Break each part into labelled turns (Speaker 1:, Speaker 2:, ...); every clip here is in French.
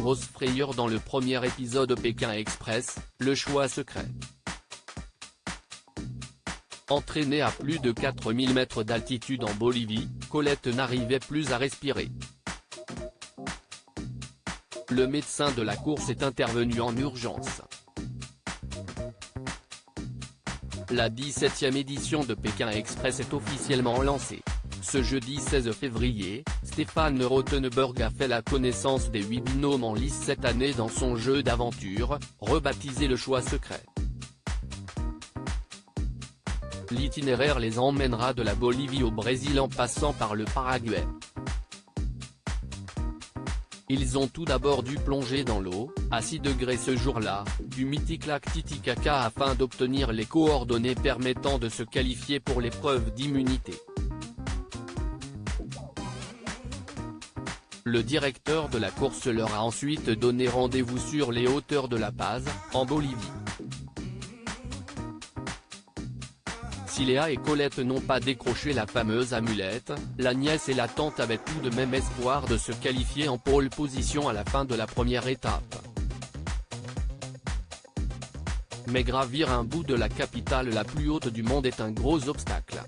Speaker 1: grosse frayeur dans le premier épisode Pékin Express, le choix secret. Entraînée à plus de 4000 mètres d'altitude en Bolivie, Colette n'arrivait plus à respirer. Le médecin de la course est intervenu en urgence. La 17e édition de Pékin Express est officiellement lancée. Ce jeudi 16 février, Stéphane Rothenberg a fait la connaissance des 8 binômes en lice cette année dans son jeu d'aventure, rebaptisé le choix secret. L'itinéraire les emmènera de la Bolivie au Brésil en passant par le Paraguay. Ils ont tout d'abord dû plonger dans l'eau, à 6 degrés ce jour-là, du mythique lac Titicaca afin d'obtenir les coordonnées permettant de se qualifier pour l'épreuve d'immunité. Le directeur de la course leur a ensuite donné rendez-vous sur les hauteurs de La Paz, en Bolivie. Si Léa et Colette n'ont pas décroché la fameuse amulette, la nièce et la tante avaient tout de même espoir de se qualifier en pole position à la fin de la première étape. Mais gravir un bout de la capitale la plus haute du monde est un gros obstacle.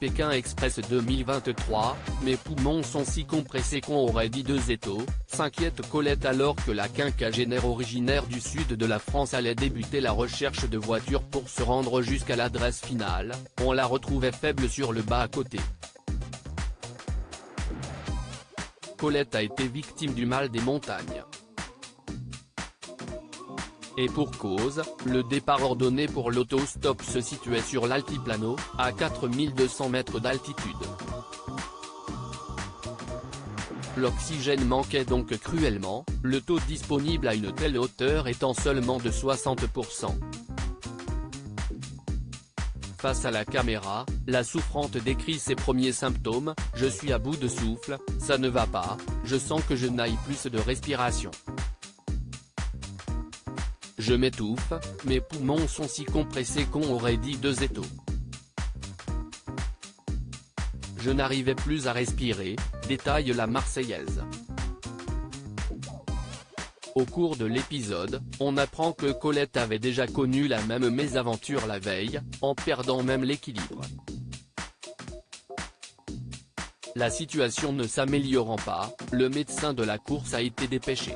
Speaker 1: Pékin Express 2023, mes poumons sont si compressés qu'on aurait dit 2 étaux, s'inquiète Colette alors que la quinquagénaire originaire du sud de la France allait débuter la recherche de voitures pour se rendre jusqu'à l'adresse finale, on la retrouvait faible sur le bas-côté. Colette a été victime du mal des montagnes. Et pour cause, le départ ordonné pour l'autostop se situait sur l'altiplano, à 4200 mètres d'altitude. L'oxygène manquait donc cruellement, le taux disponible à une telle hauteur étant seulement de 60%. Face à la caméra, la souffrante décrit ses premiers symptômes, « Je suis à bout de souffle, ça ne va pas, je sens que je n'aille plus de respiration. Je m'étouffe, mes poumons sont si compressés qu'on aurait dit 2 étaux. Je n'arrivais plus à respirer », détaille la Marseillaise. Au cours de l'épisode, on apprend que Colette avait déjà connu la même mésaventure la veille, en perdant même l'équilibre. La situation ne s'améliorant pas, le médecin de la course a été dépêché.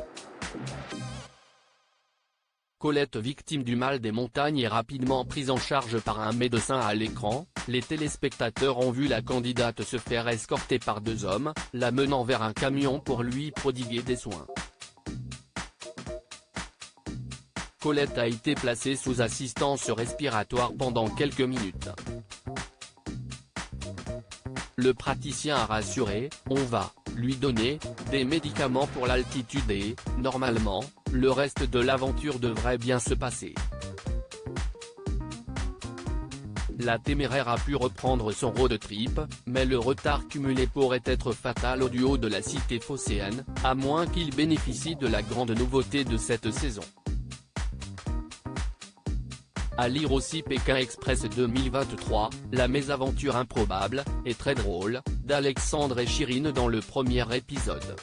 Speaker 1: Colette, victime du mal des montagnes, est rapidement prise en charge par un médecin à l'écran. Les téléspectateurs ont vu la candidate se faire escorter par 2 hommes, la menant vers un camion pour lui prodiguer des soins. Colette a été placée sous assistance respiratoire pendant quelques minutes. Le praticien a rassuré, « On va lui donner des médicaments pour l'altitude et, normalement, le reste de l'aventure devrait bien se passer. » La téméraire a pu reprendre son road trip, mais le retard cumulé pourrait être fatal au duo de la cité phocéenne, à moins qu'il bénéficie de la grande nouveauté de cette saison. À lire aussi Pékin Express 2023, la mésaventure improbable, et très drôle, d'Alexandre et Chirine dans le premier épisode.